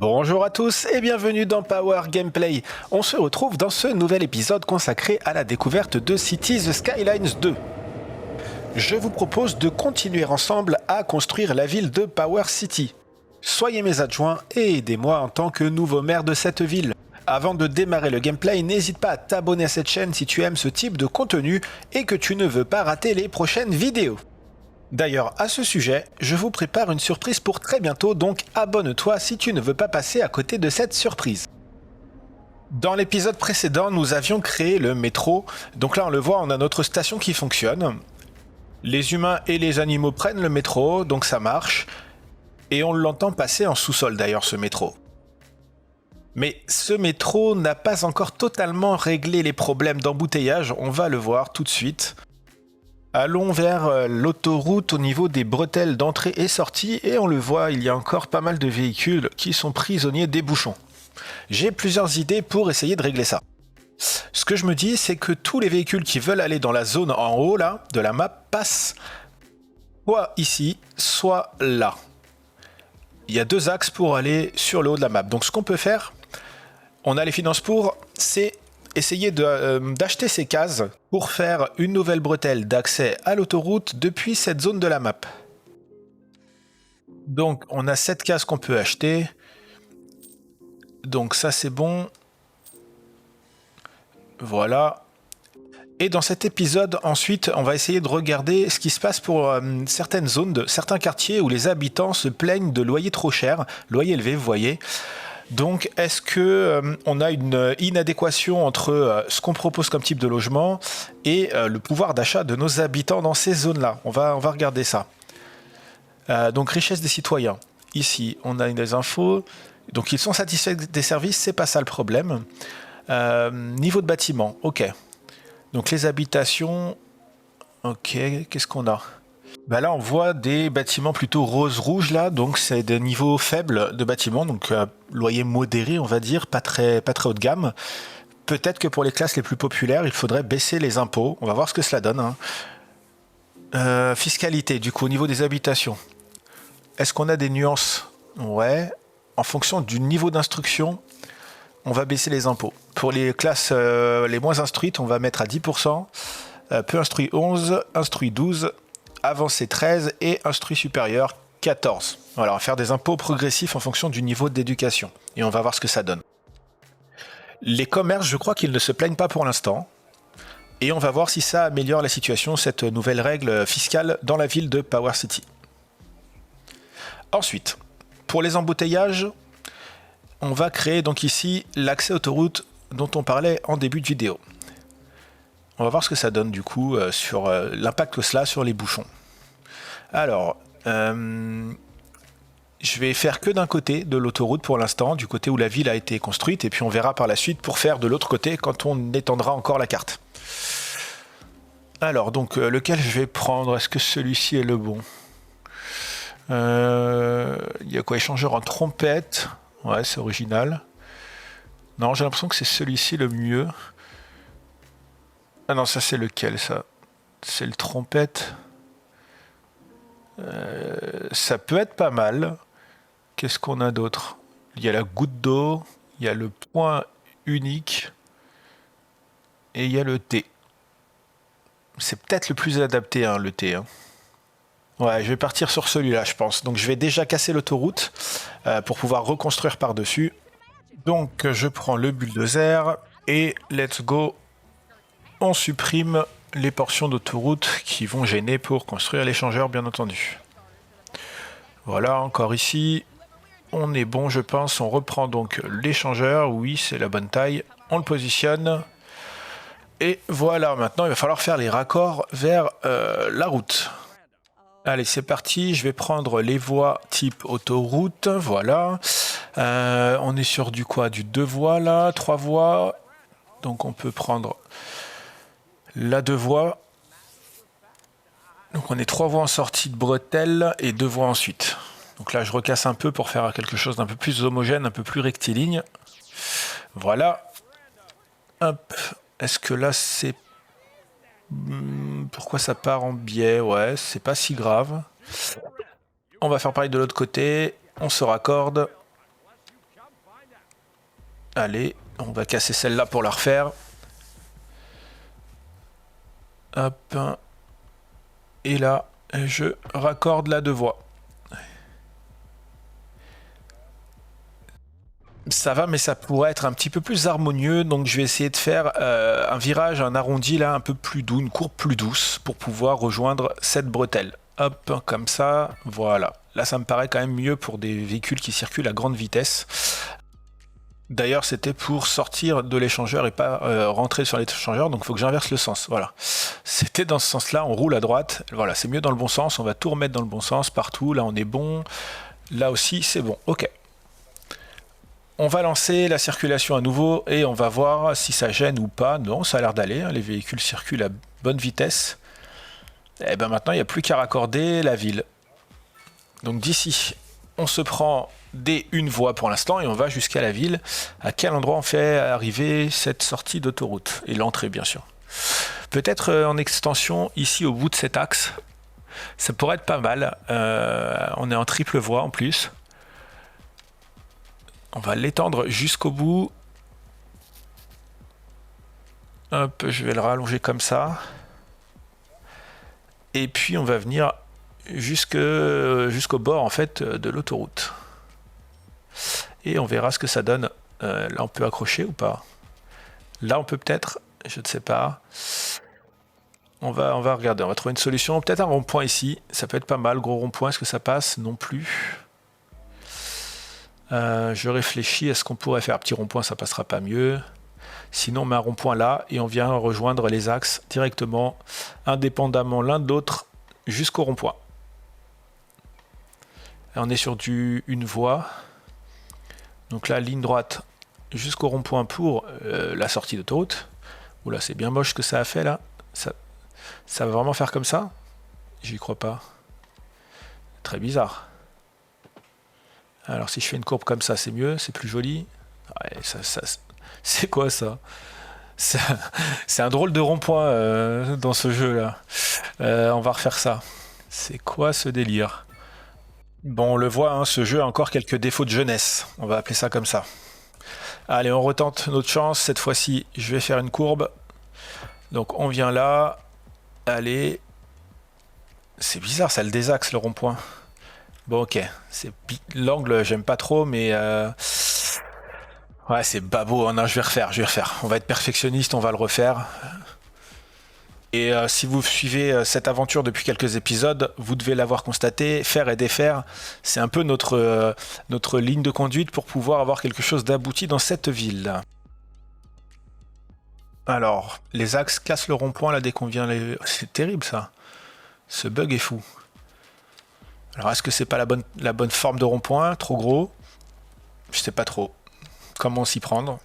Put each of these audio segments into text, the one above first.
Bonjour à tous et bienvenue dans Power Gameplay. On se retrouve dans ce nouvel épisode consacré à la découverte de Cities Skylines 2. Je vous propose de continuer ensemble à construire la ville de Power City. Soyez mes adjoints et aidez-moi en tant que nouveau maire de cette ville. Avant de démarrer le gameplay, n'hésite pas à t'abonner à cette chaîne si tu aimes ce type de contenu et que tu ne veux pas rater les prochaines vidéos. D'ailleurs, à ce sujet, je vous prépare une surprise pour très bientôt, donc abonne-toi si tu ne veux pas passer à côté de cette surprise. Dans l'épisode précédent, nous avions créé le métro, donc là on le voit, on a notre station qui fonctionne. Les humains et les animaux prennent le métro, donc ça marche, et on l'entend passer en sous-sol d'ailleurs ce métro. Mais ce métro n'a pas encore totalement réglé les problèmes d'embouteillage, on va le voir tout de suite. Allons vers l'autoroute au niveau des bretelles d'entrée et sortie et on le voit, il y a encore pas mal de véhicules qui sont prisonniers des bouchons. J'ai plusieurs idées pour essayer de régler ça. Ce que je me dis, c'est que tous les véhicules qui veulent aller dans la zone en haut là, de la map passent soit ici, soit là. Il y a deux axes pour aller sur le haut de la map. Donc ce qu'on peut faire, on a les finances pour, c'est essayer d'acheter ces cases pour faire une nouvelle bretelle d'accès à l'autoroute depuis cette zone de la map. Donc on a 7 cases qu'on peut acheter. Donc ça c'est bon. Voilà. Et dans cet épisode, ensuite, on va essayer de regarder ce qui se passe pour certaines zones, certains quartiers où les habitants se plaignent de loyers trop chers, loyers élevés, vous voyez. Donc, est-ce que on a une inadéquation entre ce qu'on propose comme type de logement et le pouvoir d'achat de nos habitants dans ces zones-là? On va regarder ça. Donc, richesse des citoyens. Ici, on a des infos. Donc, ils sont satisfaits des services, c'est pas ça le problème. Niveau de bâtiment, ok. Donc, les habitations, ok. Qu'est-ce qu'on a? Bah là on voit des bâtiments plutôt rose-rouge là, donc c'est des niveaux faibles de bâtiments, donc loyer modéré on va dire, pas très haut de gamme. Peut-être que pour les classes les plus populaires il faudrait baisser les impôts, on va voir ce que cela donne. Fiscalité du coup au niveau des habitations. Est-ce qu'on a des nuances? Ouais, en fonction du niveau d'instruction, on va baisser les impôts. Pour les classes les moins instruites, on va mettre à 10%, peu instruit 11, instruit 12, avancé 13 et instruit supérieur 14. Voilà, on va faire des impôts progressifs en fonction du niveau d'éducation. Et on va voir ce que ça donne. Les commerces, je crois qu'ils ne se plaignent pas pour l'instant. Et on va voir si ça améliore la situation, cette nouvelle règle fiscale dans la ville de Power City. Ensuite, pour les embouteillages, on va créer donc ici l'accès autoroute dont on parlait en début de vidéo. On va voir ce que ça donne du coup sur l'impact que cela sur les bouchons. Alors, je vais faire que d'un côté de l'autoroute pour l'instant, du côté où la ville a été construite, et puis on verra par la suite pour faire de l'autre côté quand on étendra encore la carte. Alors, donc, lequel je vais prendre? Est-ce que celui-ci est le bon? Il y a quoi? Échangeur en trompette. Ouais, c'est original. Non, j'ai l'impression que c'est celui-ci le mieux. Ah non, ça c'est lequel ça? C'est le trompette. Ça peut être pas mal. Qu'est-ce qu'on a d'autre? Il y a la goutte d'eau, il y a le point unique et il y a le T. C'est peut-être le plus adapté, hein, le T. Hein. Ouais, je vais partir sur celui-là, je pense. Donc je vais déjà casser l'autoroute pour pouvoir reconstruire par-dessus. Donc je prends le bulldozer et let's go. On supprime les portions d'autoroute qui vont gêner pour construire l'échangeur, bien entendu. Voilà, encore ici. On est bon, je pense. On reprend donc l'échangeur. Oui, c'est la bonne taille. On le positionne. Et voilà, maintenant, il va falloir faire les raccords vers la route. Allez, c'est parti. Je vais prendre les voies type autoroute. Voilà. On est sur du quoi? Du 2 voies, là. 3 voies. Donc, on peut prendre la 2 voies. Donc on est 3 voies en sortie de bretelle et 2 voies ensuite. Donc là je recasse un peu pour faire quelque chose d'un peu plus homogène, un peu plus rectiligne. Voilà. Hop. Est-ce que là c'est... Pourquoi ça part en biais? Ouais, c'est pas si grave. On va faire pareil de l'autre côté. On se raccorde. Allez, on va casser celle-là pour la refaire. Hop. Et là, je raccorde la 2 voies. Ça va, mais ça pourrait être un petit peu plus harmonieux, donc je vais essayer de faire un virage, un arrondi là un peu plus doux, une courbe plus douce pour pouvoir rejoindre cette bretelle. Hop, comme ça, voilà. Là, ça me paraît quand même mieux pour des véhicules qui circulent à grande vitesse. D'ailleurs, c'était pour sortir de l'échangeur et pas rentrer sur l'échangeur, donc il faut que j'inverse le sens. Voilà. C'était dans ce sens-là, on roule à droite. Voilà, c'est mieux dans le bon sens, on va tout remettre dans le bon sens partout. Là, on est bon. Là aussi, c'est bon. Ok. On va lancer la circulation à nouveau et on va voir si ça gêne ou pas. Non, ça a l'air d'aller. Les véhicules circulent à bonne vitesse. Et ben maintenant, il n'y a plus qu'à raccorder la ville. Donc d'ici, on se prend des une voie pour l'instant et on va jusqu'à la ville. À quel endroit on fait arriver cette sortie d'autoroute? Et l'entrée, bien sûr. Peut-être en extension, ici au bout de cet axe. Ça pourrait être pas mal. On est en triple voie en plus. On va l'étendre jusqu'au bout. Hop, je vais le rallonger comme ça. Et puis on va venir jusqu'au bord en fait de l'autoroute. Et on verra ce que ça donne. Là on peut accrocher ou pas? Là on peut peut-être, je ne sais pas. On va regarder, on va trouver une solution. Peut-être un rond-point ici, ça peut être pas mal. Gros rond-point, est-ce que ça passe? Non plus. Je réfléchis, est-ce qu'on pourrait faire un petit rond-point? Ça passera pas mieux. Sinon on met un rond-point là et on vient rejoindre les axes directement, indépendamment l'un de l'autre, jusqu'au rond-point. On est sur une voie. Donc là, ligne droite jusqu'au rond-point pour la sortie d'autoroute. Oula, c'est bien moche ce que ça a fait là. Ça va vraiment faire comme ça? J'y crois pas. Très bizarre. Alors si je fais une courbe comme ça, c'est mieux, c'est plus joli. Ouais, c'est quoi ça? C'est un drôle de rond-point dans ce jeu-là. On va refaire ça. C'est quoi ce délire? Bon, on le voit, hein, ce jeu a encore quelques défauts de jeunesse. On va appeler ça comme ça. Allez, on retente notre chance. Cette fois-ci, je vais faire une courbe. Donc on vient là. Allez. C'est bizarre, ça le désaxe le rond-point. Bon, ok. L'angle, j'aime pas trop, mais... Ouais, c'est babo. Oh, non, je vais refaire. On va être perfectionniste, on va le refaire. Et si vous suivez cette aventure depuis quelques épisodes, vous devez l'avoir constaté, faire et défaire, c'est un peu notre ligne de conduite pour pouvoir avoir quelque chose d'abouti dans cette ville. Alors, les axes cassent le rond-point là dès qu'on vient les... C'est terrible ça. Ce bug est fou. Alors, est-ce que c'est pas la bonne forme de rond-point? Trop gros? Je sais pas trop. Comment s'y prendre?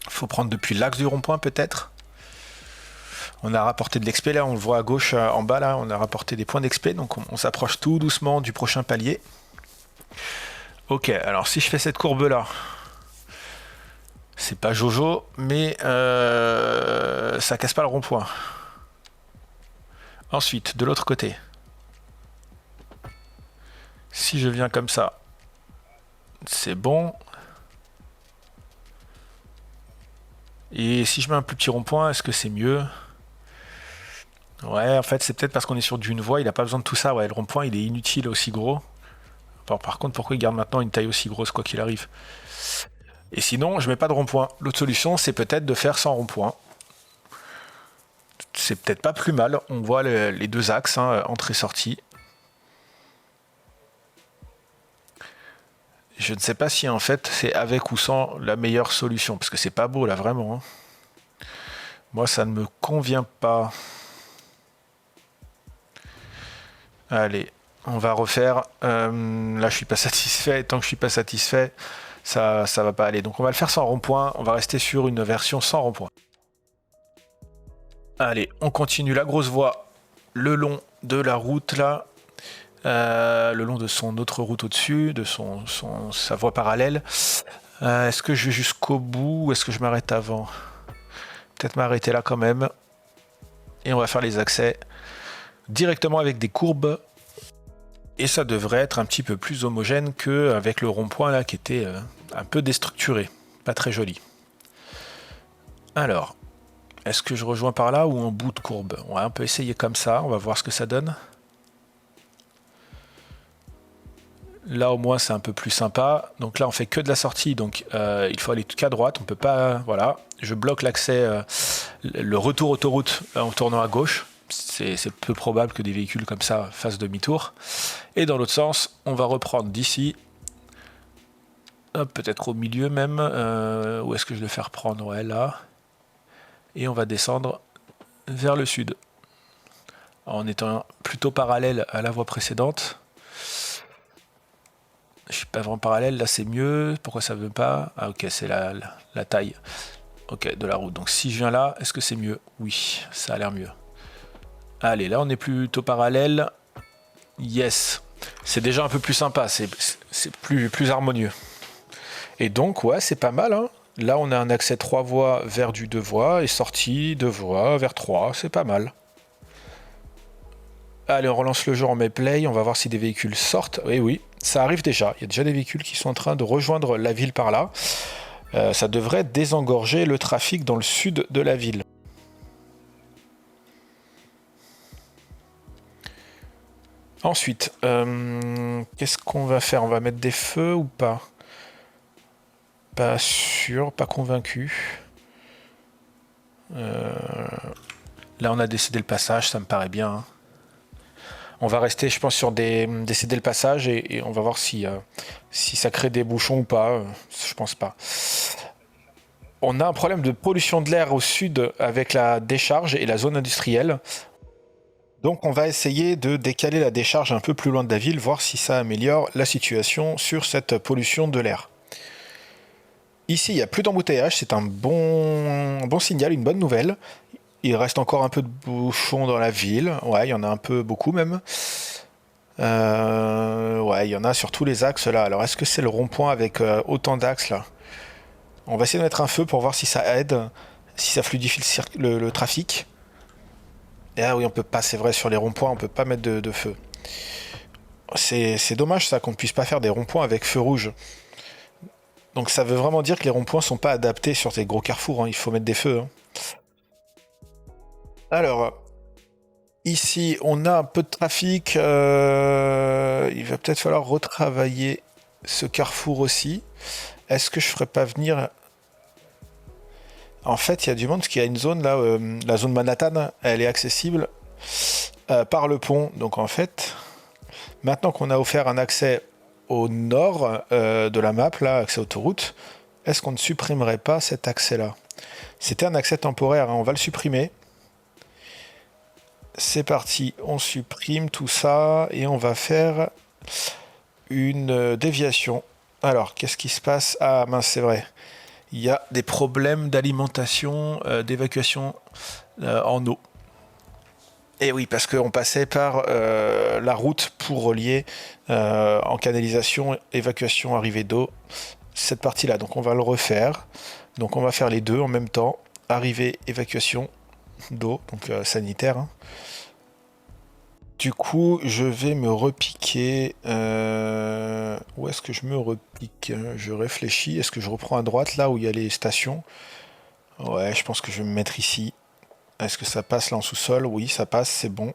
Faut prendre depuis l'axe du rond-point peut-être? On a rapporté de l'XP là, on le voit à gauche en bas là, on a rapporté des points d'XP, donc on s'approche tout doucement du prochain palier. Ok, alors si je fais cette courbe là, c'est pas Jojo, mais ça casse pas le rond-point. Ensuite, de l'autre côté, si je viens comme ça, c'est bon. Et si je mets un plus petit rond-point, est-ce que c'est mieux? Ouais, en fait, c'est peut-être parce qu'on est sur d'une voie, il n'a pas besoin de tout ça. Ouais, le rond-point, il est inutile aussi gros. Bon, par contre, pourquoi il garde maintenant une taille aussi grosse, quoi qu'il arrive? Et sinon, je mets pas de rond-point. L'autre solution, c'est peut-être de faire sans rond-point. C'est peut-être pas plus mal. On voit les deux axes, hein, entrée-sortie. Je ne sais pas si en fait c'est avec ou sans la meilleure solution, parce que c'est pas beau là, vraiment. Hein. Moi, ça ne me convient pas. Allez, on va refaire. Là, je suis pas satisfait. Et tant que je suis pas satisfait, ça va pas aller. Donc, on va le faire sans rond-point. On va rester sur une version sans rond-point. Allez, on continue la grosse voie le long de la route là. Le long de son autre route au-dessus, de sa voie parallèle. Est-ce que je vais jusqu'au bout ou est-ce que je m'arrête avant? Peut-être m'arrêter là quand même. Et on va faire les accès directement avec des courbes. Et ça devrait être un petit peu plus homogène qu'avec le rond-point là qui était un peu déstructuré. Pas très joli. Alors, est-ce que je rejoins par là ou en bout de courbe? Ouais, on peut essayer comme ça, on va voir ce que ça donne. Là au moins c'est un peu plus sympa. Donc là on fait que de la sortie, donc il faut aller qu'à droite, on peut pas. Voilà. Je bloque l'accès, le retour autoroute en tournant à gauche. C'est peu probable que des véhicules comme ça fassent demi-tour. Et dans l'autre sens, on va reprendre d'ici. Peut-être au milieu même. Où est-ce que je vais faire prendre? Ouais, là. Et on va descendre vers le sud. En étant plutôt parallèle à la voie précédente. Je suis pas vraiment parallèle, là c'est mieux. Pourquoi ça veut pas? Ah ok, c'est la taille. Ok, de la route. Donc si je viens là, est-ce que c'est mieux? Oui, ça a l'air mieux. Allez, là on est plutôt parallèle. Yes. C'est déjà un peu plus sympa, c'est plus harmonieux. Et donc, ouais, c'est pas mal. Hein. Là, on a un accès 3 voies vers du 2 voies et sortie 2 voies vers 3. C'est pas mal. Allez, on relance le jeu en play. On va voir si des véhicules sortent. Et oui, ça arrive déjà. Il y a déjà des véhicules qui sont en train de rejoindre la ville par là. Ça devrait désengorger le trafic dans le sud de la ville. Ensuite, qu'est-ce qu'on va faire? On va mettre des feux ou pas? Pas sûr, pas convaincu. Là, on a décédé le passage, ça me paraît bien. Hein. On va rester, je pense, sur décéder le passage et on va voir si ça crée des bouchons ou pas. Je pense pas. On a un problème de pollution de l'air au sud avec la décharge et la zone industrielle. Donc on va essayer de décaler la décharge un peu plus loin de la ville, voir si ça améliore la situation sur cette pollution de l'air. Ici, il n'y a plus d'embouteillage, c'est un bon signal, une bonne nouvelle. Il reste encore un peu de bouchons dans la ville. Ouais, il y en a un peu, beaucoup même. Ouais, il y en a sur tous les axes là. Alors, est-ce que c'est le rond-point avec autant d'axes là? On va essayer de mettre un feu pour voir si ça aide, si ça fluidifie le trafic. Et ah oui, on peut pas, c'est vrai, sur les ronds-points, on peut pas mettre de feu. C'est dommage ça qu'on ne puisse pas faire des ronds-points avec feu rouge. Donc ça veut vraiment dire que les ronds-points sont pas adaptés sur ces gros carrefours, hein. Il faut mettre des feux. Hein. Alors, ici, on a un peu de trafic. Il va peut-être falloir retravailler ce carrefour aussi. Est-ce que je ferais pas venir... En fait, il y a du monde, parce qu'il y a une zone là, la zone Manhattan, elle est accessible par le pont. Donc en fait, maintenant qu'on a offert un accès au nord de la map, là, accès autoroute, est-ce qu'on ne supprimerait pas cet accès-là? C'était un accès temporaire, hein, on va le supprimer. C'est parti, on supprime tout ça et on va faire une déviation. Alors, qu'est-ce qui se passe? Ah mince, c'est vrai. Il y a des problèmes d'alimentation, d'évacuation en eau. Et oui, parce qu'on passait par la route pour relier en canalisation, évacuation, arrivée d'eau, cette partie-là. Donc on va le refaire. Donc on va faire les deux en même temps. Arrivée, évacuation d'eau, donc sanitaire. Hein. Du coup, je vais me repiquer. Où est-ce que je me repique? Je réfléchis. Est-ce que je reprends à droite, là où il y a les stations? Ouais, je pense que je vais me mettre ici. Est-ce que ça passe là en sous-sol? Oui, ça passe, c'est bon.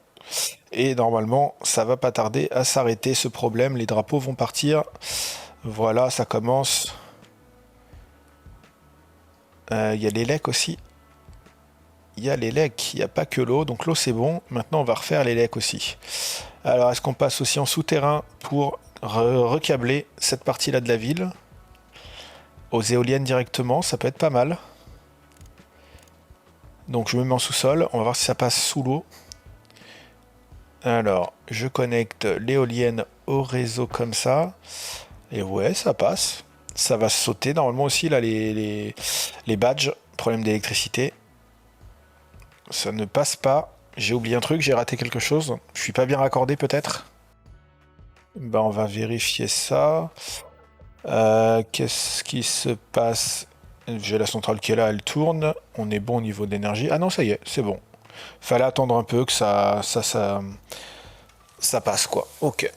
Et normalement, ça va pas tarder à s'arrêter ce problème. Les drapeaux vont partir. Voilà, ça commence. Il y a les lecs aussi. Il y a les lecs, il n'y a pas que l'eau, donc l'eau c'est bon. Maintenant on va refaire les lecs aussi. Alors est-ce qu'on passe aussi en souterrain pour recabler cette partie-là de la ville aux éoliennes directement? Ça peut être pas mal. Donc je me mets en sous-sol, on va voir si ça passe sous l'eau. Alors je connecte l'éolienne au réseau comme ça. Et ouais, ça passe. Ça va sauter normalement aussi là les badges, problème d'électricité. Ça ne passe pas. J'ai oublié un truc, j'ai raté quelque chose. Je suis pas bien raccordé peut-être. Ben, on va vérifier ça. Qu'est-ce qui se passe? J'ai la centrale qui est là, elle tourne. On est bon au niveau d'énergie. Ah non, ça y est, c'est bon. Fallait attendre un peu que ça passe quoi. Ok.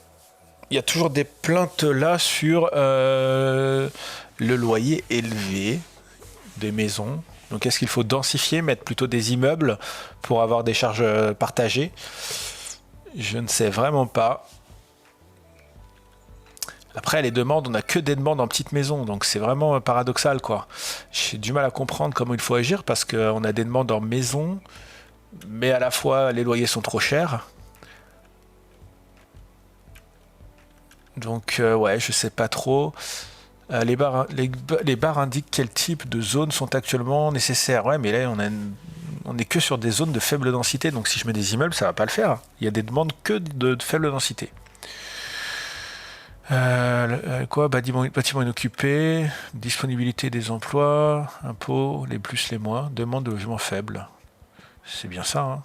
il y a toujours des plaintes là sur le loyer élevé des maisons. Donc est-ce qu'il faut densifier, mettre plutôt des immeubles pour avoir des charges partagées? Je ne sais vraiment pas. Après, les demandes, on n'a que des demandes en petites maisons, donc c'est vraiment paradoxal, quoi. J'ai du mal à comprendre comment il faut agir parce qu'on a des demandes en maison, mais à la fois les loyers sont trop chers. Donc ouais, je sais pas trop. Les barres indiquent quel type de zones sont actuellement nécessaires. Ouais, mais là, on est que sur des zones de faible densité, donc si je mets des immeubles, ça va pas le faire. Il y a des demandes que de faible densité. Quoi, bâtiment inoccupé, disponibilité des emplois, impôts, les plus, les moins, demande de logement faible. C'est bien ça, hein.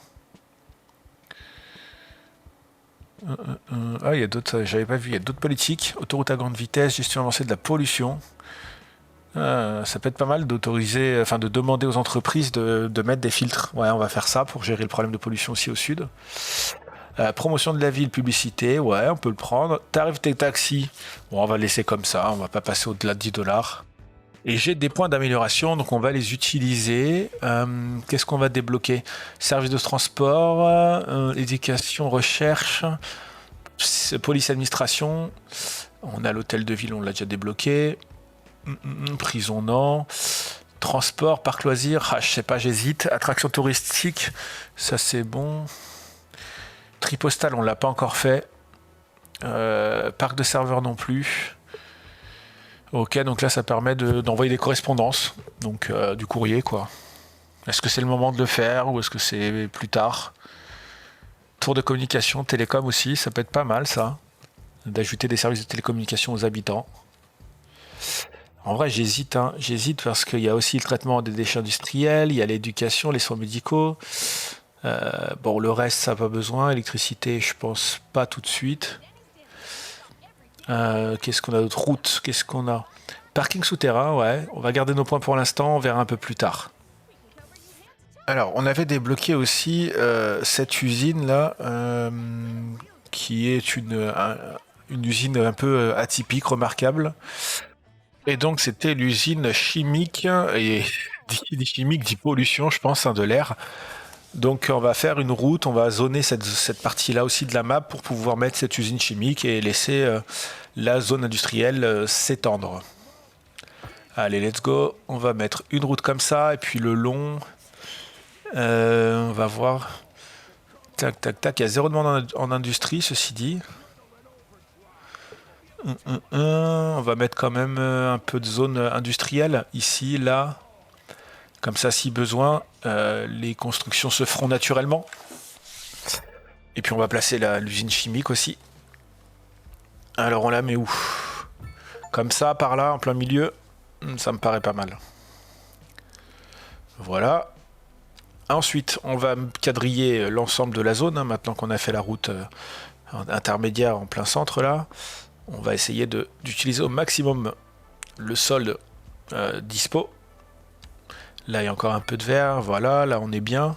Ah, il y a d'autres, j'avais pas vu, il y a d'autres politiques. Autoroute à grande vitesse, gestion avancée de la pollution. Ça peut être pas mal d'autoriser, enfin de demander aux entreprises de mettre des filtres. Ouais, on va faire ça pour gérer le problème de pollution aussi au sud. Promotion de la ville, publicité, ouais, on peut le prendre. Tarif des taxis, bon, on va laisser comme ça, on va pas passer au-delà de 10 $. Et j'ai des points d'amélioration, donc on va les utiliser. Qu'est-ce qu'on va débloquer? Service de transport, éducation, recherche, police, administration. On a l'hôtel de ville, on l'a déjà débloqué. Prison, non. Transport, parc loisirs, je sais pas, j'hésite. Attraction touristique, ça c'est bon. Tri postal, on l'a pas encore fait. Parc de serveurs non plus. Ok, donc là ça permet d'envoyer des correspondances, donc du courrier quoi. Est-ce que c'est le moment de le faire ou est-ce que c'est plus tard? Tour de communication, télécom aussi, ça peut être pas mal ça, d'ajouter des services de télécommunication aux habitants. En vrai j'hésite parce qu'il y a aussi le traitement des déchets industriels, il y a l'éducation, les soins médicaux. Bon, le reste ça n'a pas besoin, électricité je pense pas tout de suite. Qu'est-ce qu'on a d'autre? Route, qu'est-ce qu'on a? Parking souterrain, ouais. On va garder nos points pour l'instant, on verra un peu plus tard. Alors, on avait débloqué aussi cette usine-là, qui est une usine un peu atypique, remarquable. Et donc, c'était l'usine chimique, et chimique dit pollution, je pense, hein, de l'air. Donc on va faire une route, on va zoner cette partie-là aussi de la map pour pouvoir mettre cette usine chimique et laisser la zone industrielle s'étendre. Allez, let's go. On va mettre une route comme ça et puis le long, on va voir. Tac, tac, tac. Il y a zéro demande en industrie, ceci dit. On va mettre quand même un peu de zone industrielle ici, là. Comme ça, si besoin, les constructions se feront naturellement. Et puis on va placer l'usine chimique aussi. Alors on la met où? Comme ça, par là, en plein milieu. Ça me paraît pas mal. Voilà. Ensuite, on va quadriller l'ensemble de la zone, hein, maintenant qu'on a fait la route intermédiaire en plein centre là. On va essayer d'utiliser au maximum le sol dispo. Là, il y a encore un peu de vert. Voilà, là, on est bien.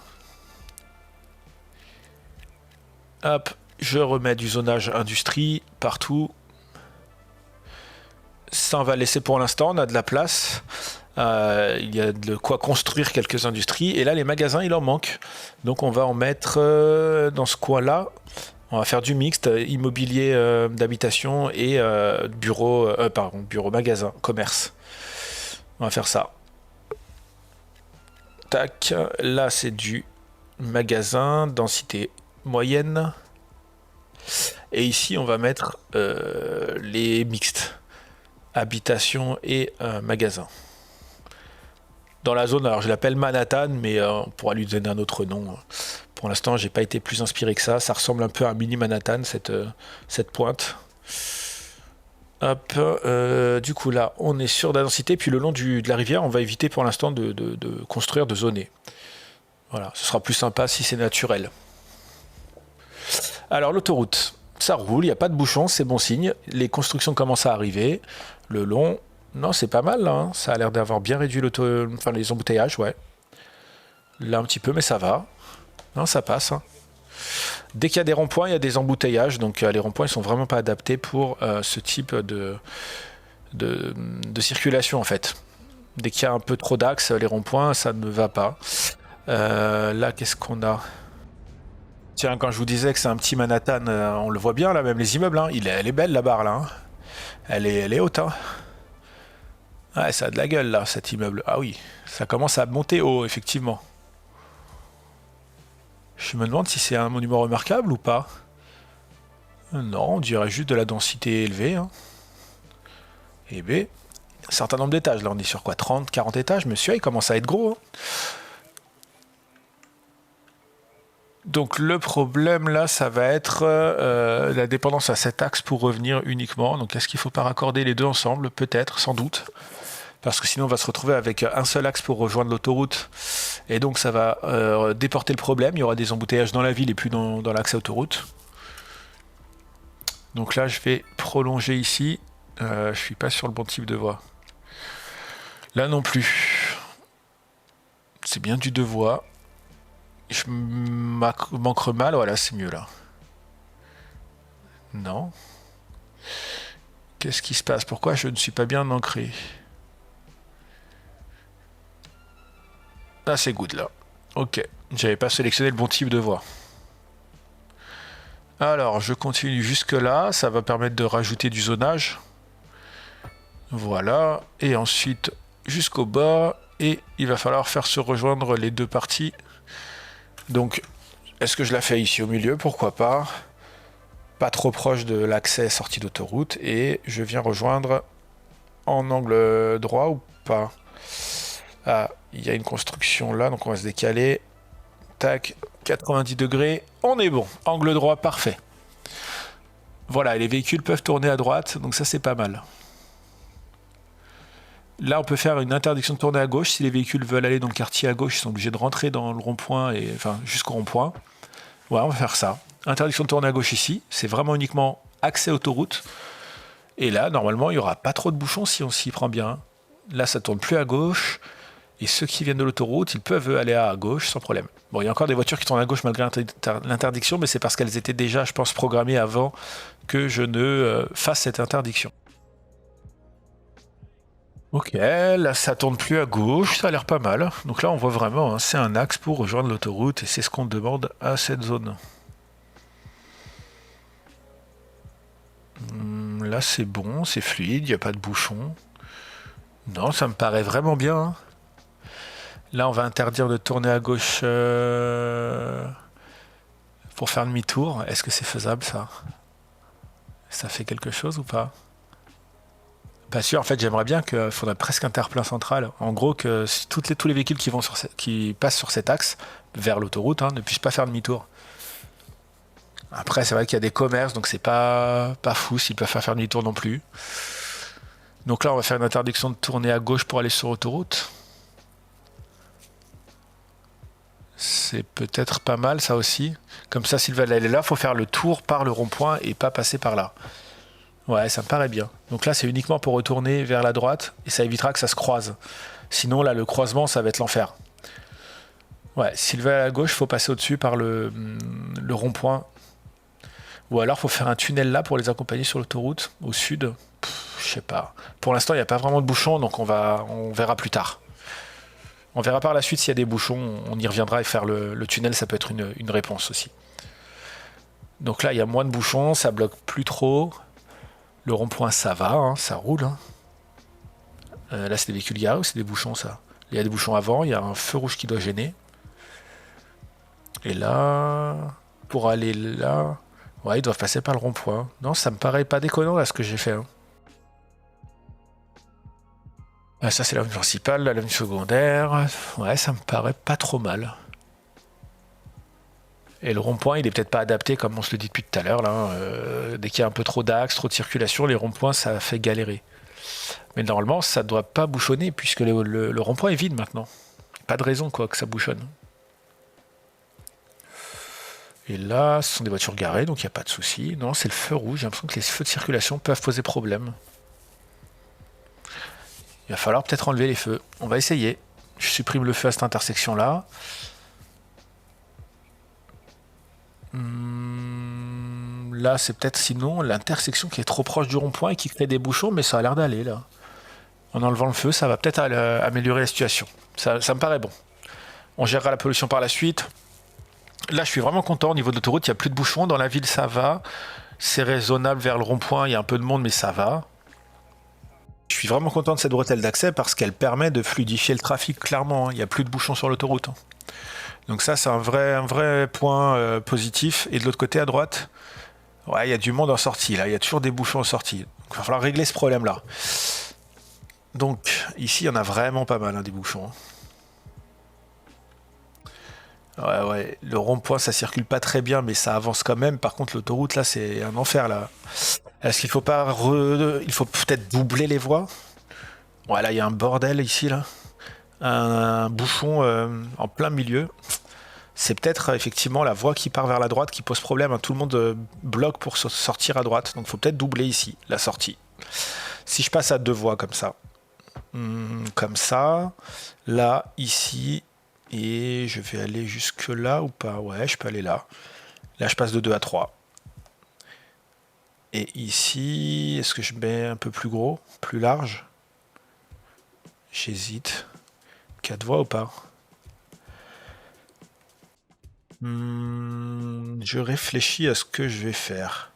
Hop, je remets du zonage industrie partout. Ça, on va laisser pour l'instant. On a de la place. Il y a de quoi construire quelques industries. Et là, les magasins, il en manque. Donc, on va en mettre dans ce coin-là. On va faire du mixte, immobilier d'habitation et bureau, magasin, commerce. On va faire ça. Tac, là c'est du magasin, densité moyenne. Et ici on va mettre les mixtes, habitation et magasin. Dans la zone, alors je l'appelle Manhattan, mais on pourra lui donner un autre nom. Pour l'instant, j'ai pas été plus inspiré que ça. Ça ressemble un peu à un mini Manhattan, cette pointe. Hop, du coup là, on est sur la densité, puis le long de la rivière, on va éviter pour l'instant de construire, de zoner. Voilà, ce sera plus sympa si c'est naturel. Alors l'autoroute, ça roule, il n'y a pas de bouchon, c'est bon signe. Les constructions commencent à arriver. Le long, non, c'est pas mal, hein. Ça a l'air d'avoir bien réduit les embouteillages, ouais. Là un petit peu, mais ça va. Non, ça passe, hein. Dès qu'il y a des ronds-points, il y a des embouteillages. Donc les ronds-points ils sont vraiment pas adaptés pour ce type de circulation en fait. Dès qu'il y a un peu trop d'axes, les ronds-points, ça ne va pas. Là, qu'est-ce qu'on a? Tiens, quand je vous disais que c'est un petit Manhattan, on le voit bien là, même les immeubles. Hein. Elle est belle la barre là. Hein. Elle est haute. Hein. Ouais, ça a de la gueule là, cet immeuble. Ah oui, ça commence à monter haut, effectivement. Je me demande si c'est un monument remarquable ou pas. Non, on dirait juste de la densité élevée. Hein. Et B, un certain nombre d'étages. Là, on est sur quoi? 30, 40 étages? Monsieur, il commence à être gros. Hein. Donc le problème là, ça va être la dépendance à cet axe pour revenir uniquement. Donc est-ce qu'il ne faut pas raccorder les deux ensemble? Peut-être, sans doute. Parce que sinon on va se retrouver avec un seul axe pour rejoindre l'autoroute. Et donc ça va déporter le problème. Il y aura des embouteillages dans la ville et plus dans l'axe autoroute. Donc là je vais prolonger ici. Je suis pas sur le bon type de voie. Là non plus. C'est bien du deux voies. Je m'ancre mal, voilà, c'est mieux là. Non. Qu'est-ce qui se passe? Pourquoi je ne suis pas bien ancré? Ah, c'est good là. Ok, j'avais pas sélectionné le bon type de voie. Alors, je continue jusque là, ça va permettre de rajouter du zonage. Voilà, et ensuite jusqu'au bas, et il va falloir faire se rejoindre les deux parties. Donc, est-ce que je la fais ici au milieu? Pourquoi pas? Pas trop proche de l'accès sortie d'autoroute, et je viens rejoindre en angle droit ou pas? Ah, il y a une construction là, donc on va se décaler. Tac, 90 degrés, on est bon. Angle droit, parfait. Voilà, et les véhicules peuvent tourner à droite, donc ça c'est pas mal. Là, on peut faire une interdiction de tourner à gauche. Si les véhicules veulent aller dans le quartier à gauche, ils sont obligés de rentrer dans le rond-point, enfin jusqu'au rond-point. Ouais, on va faire ça. Interdiction de tourner à gauche ici. C'est vraiment uniquement accès autoroute. Et là, normalement, il n'y aura pas trop de bouchons si on s'y prend bien. Là, ça tourne plus à gauche. Et ceux qui viennent de l'autoroute, ils peuvent aller à gauche sans problème. Bon, il y a encore des voitures qui tournent à gauche malgré l'interdiction, mais c'est parce qu'elles étaient déjà, je pense, programmées avant que je ne fasse cette interdiction. Ok, là ça tourne plus à gauche, ça a l'air pas mal. Donc là on voit vraiment, hein, c'est un axe pour rejoindre l'autoroute et c'est ce qu'on demande à cette zone. Là c'est bon, c'est fluide, il n'y a pas de bouchon. Non, ça me paraît vraiment bien. Hein. Là on va interdire de tourner à gauche pour faire demi-tour. Est-ce que c'est faisable ça? Ça fait quelque chose ou pas? Pas sûr, en fait j'aimerais bien qu'il faudrait presque un terre-plein central. En gros que tous les véhicules qui passent sur cet axe vers l'autoroute ne puissent pas faire demi-tour. Après c'est vrai qu'il y a des commerces donc c'est pas fou s'ils peuvent pas faire demi-tour non plus. Donc là on va faire une interdiction de tourner à gauche pour aller sur l'autoroute. C'est peut-être pas mal ça aussi. Comme ça s'ils veulent aller là, il faut faire le tour par le rond-point et pas passer par là. Ouais, ça me paraît bien. Donc là, c'est uniquement pour retourner vers la droite et ça évitera que ça se croise. Sinon, là, le croisement, ça va être l'enfer. Ouais, s'il va à la gauche, il faut passer au-dessus par le rond-point. Ou alors, il faut faire un tunnel là pour les accompagner sur l'autoroute, au sud. Je sais pas. Pour l'instant, il n'y a pas vraiment de bouchons, donc on verra plus tard. On verra par la suite s'il y a des bouchons, on y reviendra et faire le tunnel, ça peut être une réponse aussi. Donc là, il y a moins de bouchons, ça bloque plus trop. Le rond-point, ça va, hein, ça roule. Hein. Là, c'est des véhicules garés ou c'est des bouchons, ça? Il y a des bouchons avant, il y a un feu rouge qui doit gêner. Et là, pour aller là... Ouais, ils doivent passer par le rond-point. Non, ça me paraît pas déconnant, là, ce que j'ai fait. Hein. Ah, ça, c'est l'avenue principale, l'avenue secondaire. Ouais, ça me paraît pas trop mal. Et le rond-point, il est peut-être pas adapté, comme on se le dit depuis tout à l'heure. Là, dès qu'il y a un peu trop d'axes, trop de circulation, les ronds-points, ça fait galérer. Mais normalement, ça ne doit pas bouchonner, puisque le rond-point est vide maintenant. Pas de raison quoi que ça bouchonne. Et là, ce sont des voitures garées, donc il n'y a pas de souci. Non, c'est le feu rouge. J'ai l'impression que les feux de circulation peuvent poser problème. Il va falloir peut-être enlever les feux. On va essayer. Je supprime le feu à cette intersection-là. Là, c'est peut-être sinon l'intersection qui est trop proche du rond-point et qui crée des bouchons, mais ça a l'air d'aller là. En enlevant le feu, ça va peut-être améliorer la situation. Ça me paraît bon. On gérera la pollution par la suite. Là, je suis vraiment content. Au niveau de l'autoroute, il n'y a plus de bouchons. Dans la ville, ça va. C'est raisonnable vers le rond-point. Il y a un peu de monde, mais ça va. Je suis vraiment content de cette bretelle d'accès parce qu'elle permet de fluidifier le trafic, clairement. Il n'y a plus de bouchons sur l'autoroute. Donc ça, c'est un vrai point positif. Et de l'autre côté, à droite, ouais, il y a du monde en sortie. Là, il y a toujours des bouchons en sortie. Donc, il va falloir régler ce problème-là. Donc, ici, il y en a vraiment pas mal, hein, des bouchons. Ouais, le rond-point, ça circule pas très bien, mais ça avance quand même. Par contre, l'autoroute, là, c'est un enfer, là. Est-ce qu'il faut pas... Il faut peut-être doubler les voies? Ouais, là, il y a un bordel, ici, là. Un bouchon en plein milieu. C'est peut-être, effectivement, la voie qui part vers la droite qui pose problème, hein. Tout le monde bloque pour sortir à droite. Donc, il faut peut-être doubler ici, la sortie. Si je passe à 2 voies, comme ça. Comme ça. Là, ici... Et je vais aller jusque là ou pas? Ouais, je peux aller là. Là, je passe de 2 à 3. Et ici, est-ce que je mets un peu plus gros, plus large? J'hésite. 4 voies ou pas? Je réfléchis à ce que je vais faire.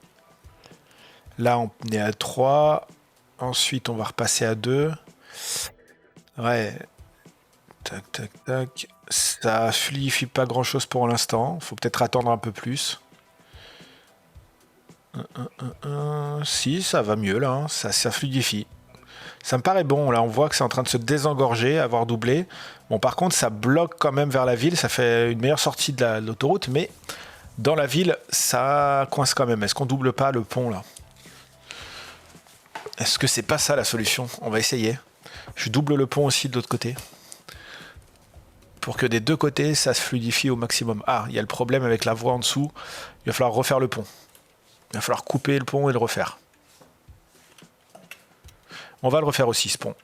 Là, on est à 3. Ensuite, on va repasser à 2. Ouais. Tac, tac, tac. Ça fluidifie pas grand chose pour l'instant. Faut peut-être attendre un peu plus. Si, ça va mieux là. Hein. Ça fluidifie. Ça me paraît bon. Là, on voit que c'est en train de se désengorger, avoir doublé. Bon, par contre, ça bloque quand même vers la ville. Ça fait une meilleure sortie de l'autoroute. Mais dans la ville, ça coince quand même. Est-ce qu'on double pas le pont là? Est-ce que c'est pas ça la solution? On va essayer. Je double le pont aussi de l'autre côté. Pour que des deux côtés, ça se fluidifie au maximum. Ah, il y a le problème avec la voie en dessous. Il va falloir refaire le pont. Il va falloir couper le pont et le refaire. On va le refaire aussi, ce pont.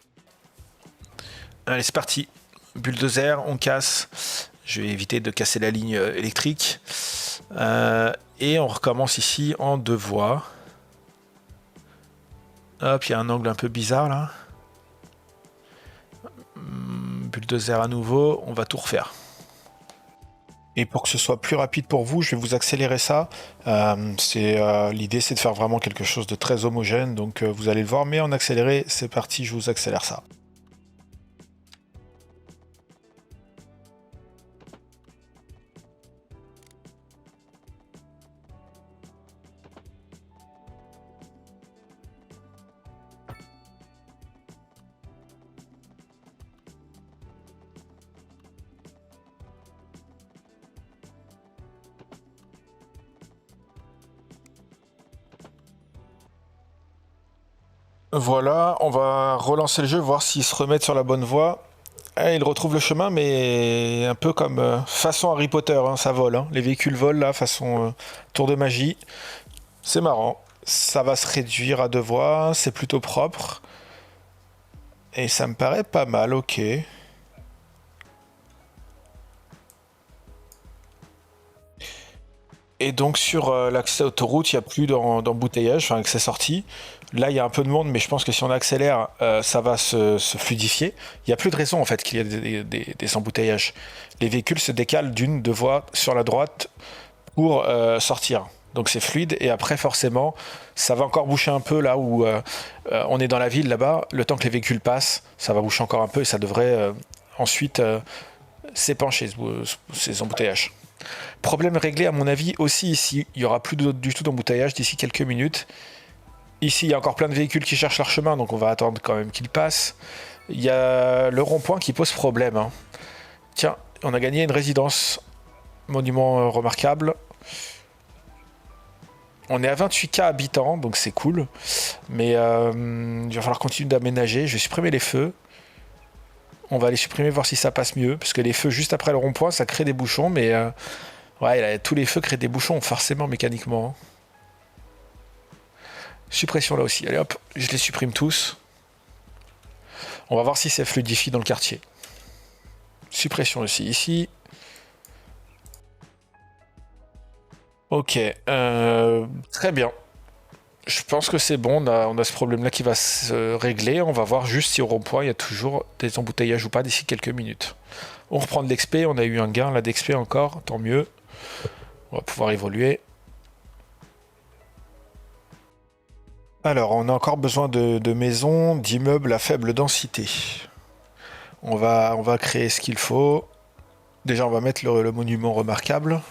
Allez, c'est parti. Bulldozer, on casse. Je vais éviter de casser la ligne électrique. Et on recommence ici en 2 voies. Hop, il y a un angle un peu bizarre là. Bulldozer à nouveau, on va tout refaire. Et pour que ce soit plus rapide pour vous, je vais vous accélérer ça. L'idée, c'est de faire vraiment quelque chose de très homogène. Donc vous allez le voir, mais en accéléré, c'est parti, je vous accélère ça. Voilà, on va relancer le jeu, voir s'ils se remettent sur la bonne voie. Ah, ils retrouvent le chemin, mais un peu comme façon Harry Potter, hein, ça vole. Hein. Les véhicules volent là, façon tour de magie. C'est marrant. Ça va se réduire à 2 voies, c'est plutôt propre. Et ça me paraît pas mal, ok. Et donc sur l'accès autoroute, il n'y a plus d'embouteillage, enfin accès sortie. Là, il y a un peu de monde, mais je pense que si on accélère, ça va se fluidifier. Il n'y a plus de raison en fait qu'il y ait des embouteillages. Les véhicules se décalent d'une, 2 voies sur la droite pour sortir. Donc c'est fluide et après forcément, ça va encore boucher un peu là où on est dans la ville là-bas. Le temps que les véhicules passent, ça va boucher encore un peu et ça devrait ensuite s'épancher ces embouteillages. Problème réglé à mon avis aussi ici. Il n'y aura plus du tout d'embouteillage d'ici quelques minutes. Ici, il y a encore plein de véhicules qui cherchent leur chemin, donc on va attendre quand même qu'ils passent. Il y a le rond-point qui pose problème. Hein. Tiens, on a gagné une résidence. Monument remarquable. On est à 28K habitants, donc c'est cool. Mais il va falloir continuer d'aménager. Je vais supprimer les feux. On va les supprimer, voir si ça passe mieux. Parce que les feux juste après le rond-point, ça crée des bouchons. Mais ouais, là, tous les feux créent des bouchons, forcément, mécaniquement. Suppression là aussi. Allez hop, je les supprime tous. On va voir si ça fluidifie dans le quartier. Suppression aussi ici. Ok, très bien. Je pense que c'est bon, on a ce problème-là qui va se régler. On va voir juste si au rond-point il y a toujours des embouteillages ou pas d'ici quelques minutes. On reprend de l'XP, on a eu un gain là d'XP encore, tant mieux. On va pouvoir évoluer. Alors, on a encore besoin de maisons, d'immeubles à faible densité. On va créer ce qu'il faut. Déjà, on va mettre le monument remarquable.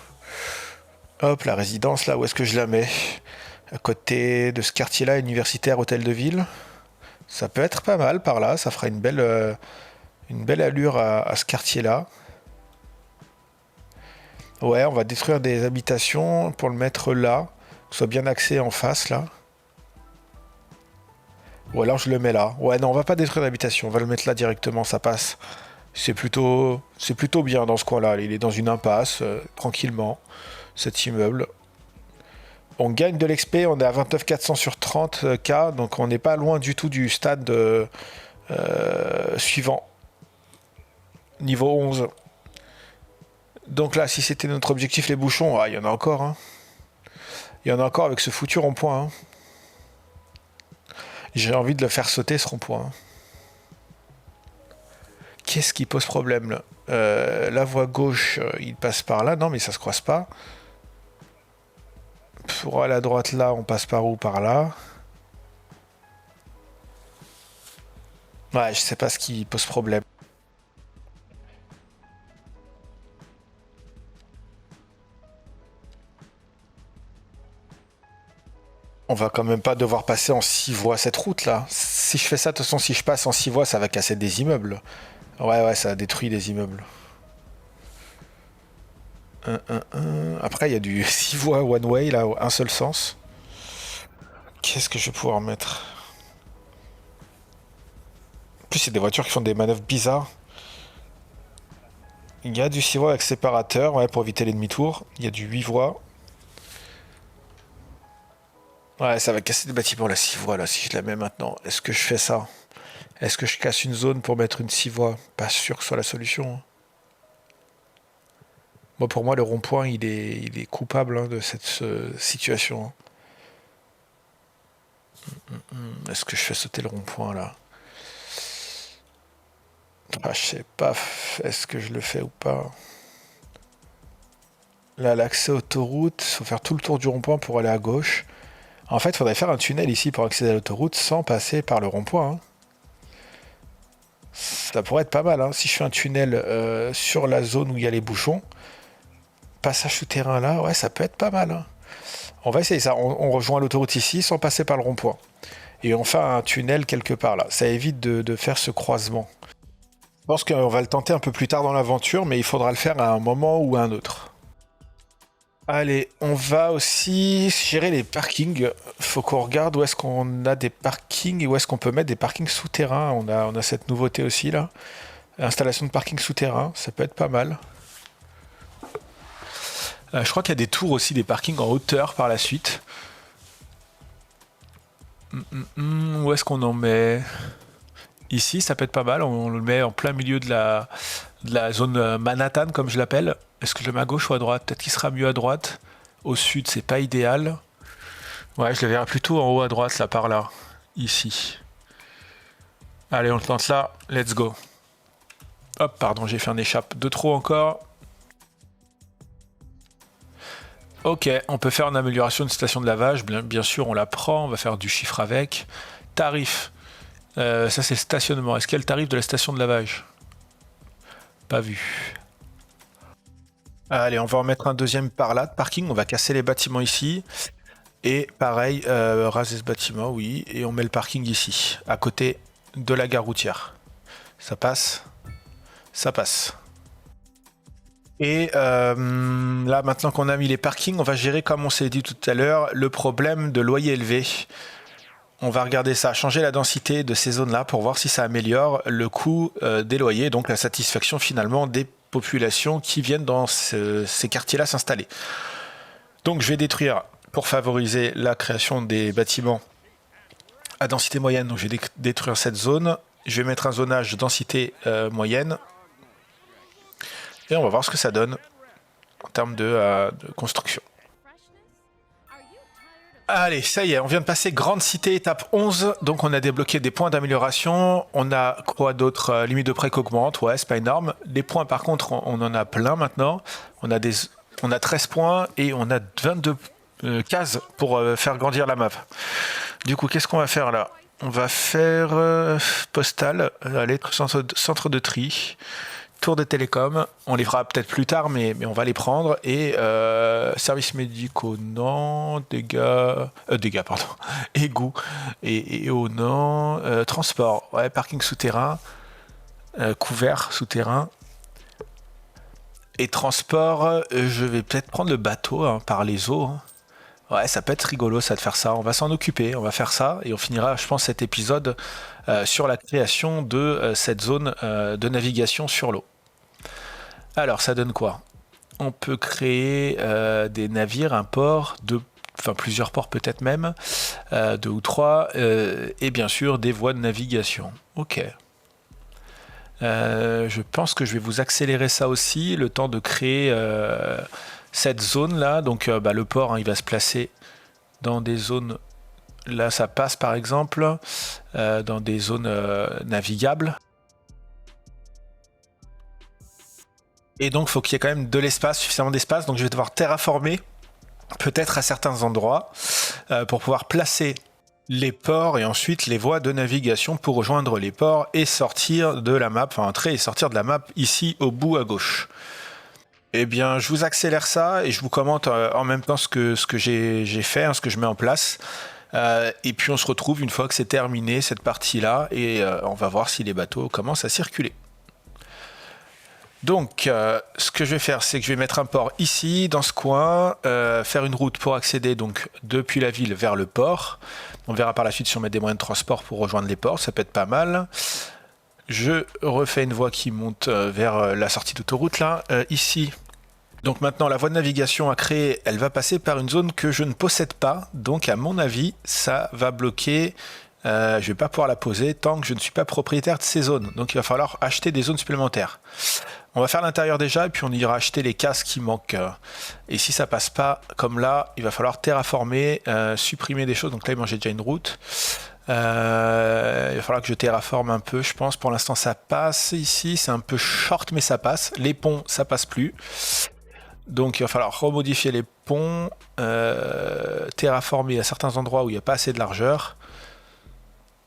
Hop, la résidence, là, où est-ce que je la mets? À côté de ce quartier-là, universitaire, hôtel de ville. Ça peut être pas mal par là, ça fera une belle allure à ce quartier-là. Ouais, on va détruire des habitations pour le mettre là, que ce soit bien axé en face là. Ou alors je le mets là. Ouais, non, on va pas détruire l'habitation, on va le mettre là directement, ça passe. C'est plutôt bien dans ce coin-là. Il est dans une impasse, tranquillement, cet immeuble. On gagne de l'XP, on est à 29 400 sur 30K, donc on n'est pas loin du tout du stade suivant. Niveau 11. Donc là, si c'était notre objectif, les bouchons, il y en a encore. Hein. Il y en a encore avec ce foutu rond-point. Hein. J'ai envie de le faire sauter, ce rond-point. Hein. Qu'est-ce qui pose problème là la voie gauche, il passe par là. Non, mais ça se croise pas. Pour aller à droite là, on passe par où? Par là. Ouais, je sais pas ce qui pose problème. On va quand même pas devoir passer en 6 voies cette route là. Si je fais ça, de toute façon, si je passe en 6 voies, ça va casser des immeubles. Ouais, ouais, ça détruit des immeubles. Après, il y a du 6 voies one way là, un seul sens. Qu'est-ce que je vais pouvoir mettre? En plus, c'est des voitures qui font des manœuvres bizarres. Il y a du 6 voies avec séparateur, ouais, pour éviter les demi-tours. Il y a du 8 voies. Ouais, ça va casser des bâtiments la 6 voies là, si je la mets maintenant. Est-ce que je fais ça? Est-ce que je casse une zone pour mettre une 6 voies? Pas sûr que ce soit la solution. Hein. Moi, pour moi, le rond-point, il est coupable hein, de cette situation. Hein. Est-ce que je fais sauter le rond-point là? Ah, je sais pas. Est-ce que je le fais ou pas? Là, l'accès autoroute, il faut faire tout le tour du rond-point pour aller à gauche. En fait, il faudrait faire un tunnel ici pour accéder à l'autoroute sans passer par le rond-point. Hein. Ça pourrait être pas mal. Hein. Si je fais un tunnel sur la zone où il y a les bouchons, passage souterrain là, ouais, ça peut être pas mal. Hein. On va essayer ça. On rejoint l'autoroute ici sans passer par le rond-point. Et on fait un tunnel quelque part là. Ça évite de faire ce croisement. Je pense qu'on va le tenter un peu plus tard dans l'aventure, mais il faudra le faire à un moment ou à un autre. Allez, on va aussi gérer les parkings. Faut qu'on regarde où est-ce qu'on a des parkings et où est-ce qu'on peut mettre des parkings souterrains. On a cette nouveauté aussi là. Installation de parking souterrain, ça peut être pas mal. Je crois qu'il y a des tours aussi, des parkings en hauteur par la suite. Où est-ce qu'on en met? Ici, ça peut être pas mal. On le met en plein milieu de la zone Manhattan, comme je l'appelle. Est-ce que je le mets à gauche ou à droite? Peut-être qu'il sera mieux à droite. Au sud, c'est pas idéal. Ouais, je le verrai plutôt en haut à droite, là, par là. Ici. Allez, on le tente là. Let's go. Hop, pardon, j'ai fait un échappe de trop encore. Ok, on peut faire une amélioration de station de lavage. Bien sûr, on la prend. On va faire du chiffre avec. Tarif. Ça, c'est le stationnement. Est-ce qu'il y a le tarif de la station de lavage? Pas vu. Allez, on va en mettre un deuxième par là, de parking. On va casser les bâtiments ici. Et pareil, raser ce bâtiment, oui. Et on met le parking ici, à côté de la gare routière. Ça passe? Ça passe. Et là, maintenant qu'on a mis les parkings, on va gérer, comme on s'est dit tout à l'heure, le problème de loyer élevé. On va regarder ça, changer la densité de ces zones-là pour voir si ça améliore le coût des loyers, donc la satisfaction finalement des populations qui viennent dans ces quartiers-là s'installer. Donc je vais détruire, pour favoriser la création des bâtiments à densité moyenne, donc je vais détruire cette zone. Je vais mettre un zonage de densité moyenne. Et on va voir ce que ça donne en termes de construction. Allez, ça y est, on vient de passer Grande Cité, étape 11. Donc on a débloqué des points d'amélioration. On a quoi d'autre? Limite de prêt qu'augmente, ouais, c'est pas énorme. Les points par contre, on en a plein maintenant. On a 13 points et on a 22 cases pour faire grandir la map. Du coup, qu'est-ce qu'on va faire là? On va faire postal, allez, centre de tri. Tour de télécom, on les fera peut-être plus tard, mais on va les prendre. Et services médicaux, non. Dégâts, pardon. Égout et eau, non. Transport, ouais. Parking souterrain. Couvert souterrain. Et transport, je vais peut-être prendre le bateau hein, par les eaux. Hein. Ouais, ça peut être rigolo ça de faire ça. On va s'en occuper, on va faire ça. Et on finira, je pense, cet épisode sur la création de cette zone de navigation sur l'eau. Alors, ça donne quoi? On peut créer des navires, un port, enfin plusieurs ports peut-être même, 2 ou 3, et bien sûr des voies de navigation. Ok. Je pense que je vais vous accélérer ça aussi, le temps de créer cette zone-là. Donc le port, hein, il va se placer dans des zones... Là, ça passe par exemple dans des zones navigables. Et donc, il faut qu'il y ait quand même de l'espace, suffisamment d'espace. Donc, je vais devoir terraformer, peut-être à certains endroits, pour pouvoir placer les ports et ensuite les voies de navigation pour rejoindre les ports et sortir de la map, enfin entrer et sortir de la map ici au bout à gauche. Eh bien, je vous accélère ça et je vous commente en même temps ce que j'ai fait, hein, ce que je mets en place. Et puis on se retrouve une fois que c'est terminé cette partie-là et on va voir si les bateaux commencent à circuler. Donc, ce que je vais faire, c'est que je vais mettre un port ici, dans ce coin, faire une route pour accéder donc depuis la ville vers le port. On verra par la suite si on met des moyens de transport pour rejoindre les ports, ça peut être pas mal. Je refais une voie qui monte vers la sortie d'autoroute là, ici. Donc maintenant, la voie de navigation à créer, elle va passer par une zone que je ne possède pas. Donc à mon avis, ça va bloquer. Je ne vais pas pouvoir la poser tant que je ne suis pas propriétaire de ces zones. Donc il va falloir acheter des zones supplémentaires. On va faire l'intérieur déjà et puis on ira acheter les cases qui manquent. Et si ça passe pas comme là, il va falloir terraformer, supprimer des choses. Donc là, j'ai déjà une route. Il va falloir que je terraforme un peu, je pense. Pour l'instant, ça passe ici. C'est un peu short, mais ça passe. Les ponts, ça passe plus. Donc il va falloir remodifier les ponts, terraformer à certains endroits où il n'y a pas assez de largeur.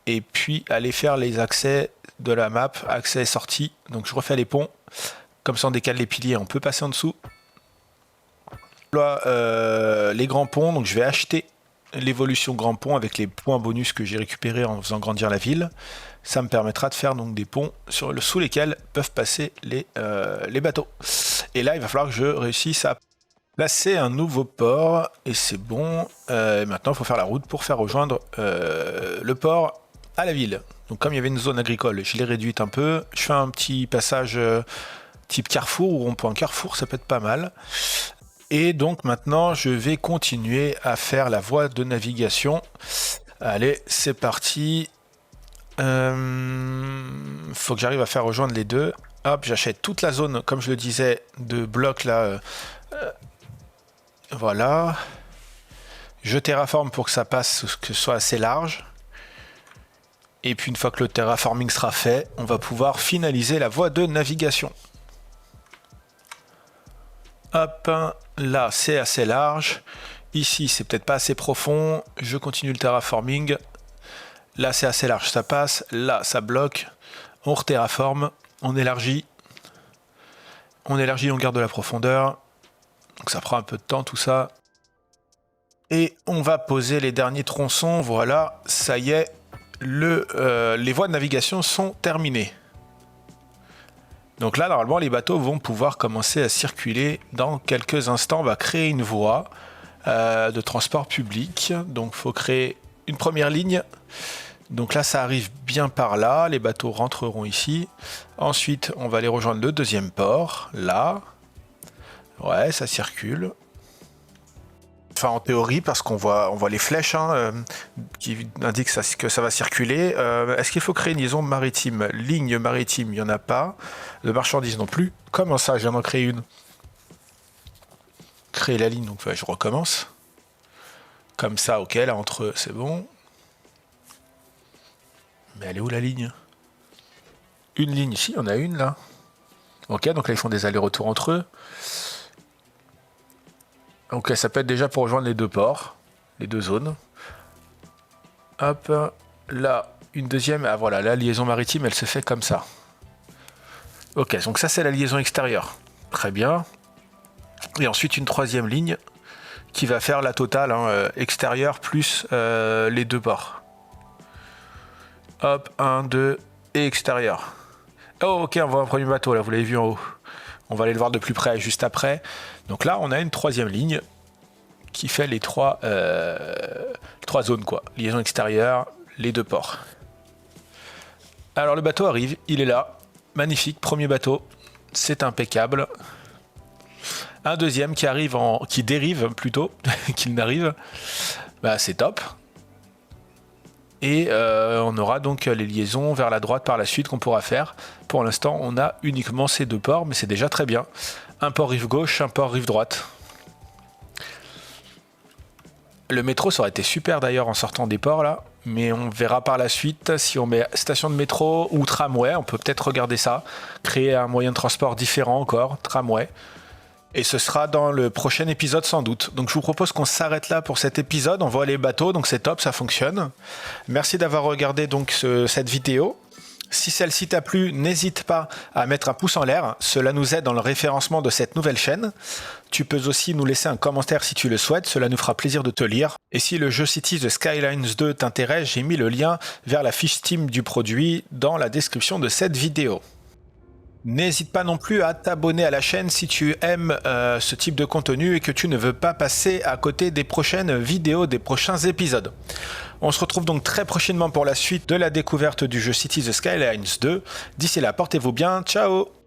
Et puis aller faire les accès de la map, accès et sortie. Donc je refais les ponts. Comme ça on décale les piliers, on peut passer en dessous. Là, les grands ponts, donc je vais acheter l'évolution grand pont avec les points bonus que j'ai récupérés en faisant grandir la ville. Ça me permettra de faire donc des ponts sous lesquels peuvent passer les bateaux. Et là, il va falloir que je réussisse à placer un nouveau port. Et c'est bon. Maintenant, il faut faire la route pour faire rejoindre le port à la ville. Donc comme il y avait une zone agricole, je l'ai réduite un peu. Je fais un petit passage type carrefour ou rond-point carrefour, ça peut être pas mal. Et donc maintenant, je vais continuer à faire la voie de navigation. Allez, c'est parti. Faut que j'arrive à faire rejoindre les deux. Hop, j'achète toute la zone, comme je le disais, de blocs là. Voilà. Je terraforme pour que ça passe, que ce soit assez large. Et puis une fois que le terraforming sera fait, on va pouvoir finaliser la voie de navigation. Hop, là c'est assez large. Ici c'est peut-être pas assez profond. Je continue le terraforming. Là c'est assez large, ça passe. Là ça bloque. On reterraforme. On élargit. On élargit, on garde de la profondeur. Donc ça prend un peu de temps tout ça. Et on va poser les derniers tronçons. Voilà, ça y est. Les voies de navigation sont terminées. Donc là, normalement, les bateaux vont pouvoir commencer à circuler dans quelques instants. On va créer une voie de transport public. Donc, il faut créer une première ligne. Donc là, ça arrive bien par là. Les bateaux rentreront ici. Ensuite, on va aller rejoindre le deuxième port. Là. Ouais, ça circule. Enfin, en théorie, parce qu'on voit les flèches qui indiquent que ça va circuler. Est-ce qu'il faut créer une liaison maritime? Ligne maritime, il n'y en a pas. De marchandises non plus. Comment ça? Je viens d'en créer une. Créer la ligne, donc je recommence. Comme ça, ok, là entre eux, c'est bon. Mais elle est où la ligne? Une ligne ici, on a une là. Ok, donc là ils font des allers-retours entre eux. Ok, ça peut être déjà pour rejoindre les deux ports, les deux zones. Hop, là, une deuxième. Ah voilà, la liaison maritime, elle se fait comme ça. Ok, donc ça c'est la liaison extérieure. Très bien. Et ensuite une troisième ligne qui va faire la totale, hein, extérieure plus les deux ports. Hop, 1, 2 et extérieur. Oh ok, on voit un premier bateau là, vous l'avez vu en haut. On va aller le voir de plus près juste après. Donc là, on a une troisième ligne qui fait les trois zones, quoi. Liaison extérieure, les deux ports. Alors le bateau arrive, il est là. Magnifique, premier bateau. C'est impeccable. Un deuxième qui dérive plutôt qu'il n'arrive. Bah, c'est top. Et on aura donc les liaisons vers la droite par la suite qu'on pourra faire. Pour l'instant, on a uniquement ces deux ports, mais c'est déjà très bien. Un port rive gauche, un port rive droite. Le métro, ça aurait été super d'ailleurs en sortant des ports là. Mais on verra par la suite si on met station de métro ou tramway. On peut peut-être regarder ça. Créer un moyen de transport différent encore, tramway. Et ce sera dans le prochain épisode sans doute. Donc je vous propose qu'on s'arrête là pour cet épisode. On voit les bateaux, donc c'est top, ça fonctionne. Merci d'avoir regardé donc cette vidéo. Si celle-ci t'a plu, n'hésite pas à mettre un pouce en l'air. Cela nous aide dans le référencement de cette nouvelle chaîne. Tu peux aussi nous laisser un commentaire si tu le souhaites. Cela nous fera plaisir de te lire. Et si le jeu Cities Skylines 2 t'intéresse, j'ai mis le lien vers la fiche Steam du produit dans la description de cette vidéo. N'hésite pas non plus à t'abonner à la chaîne si tu aimes ce type de contenu et que tu ne veux pas passer à côté des prochaines vidéos, des prochains épisodes. On se retrouve donc très prochainement pour la suite de la découverte du jeu Cities Skylines 2. D'ici là, portez-vous bien, ciao!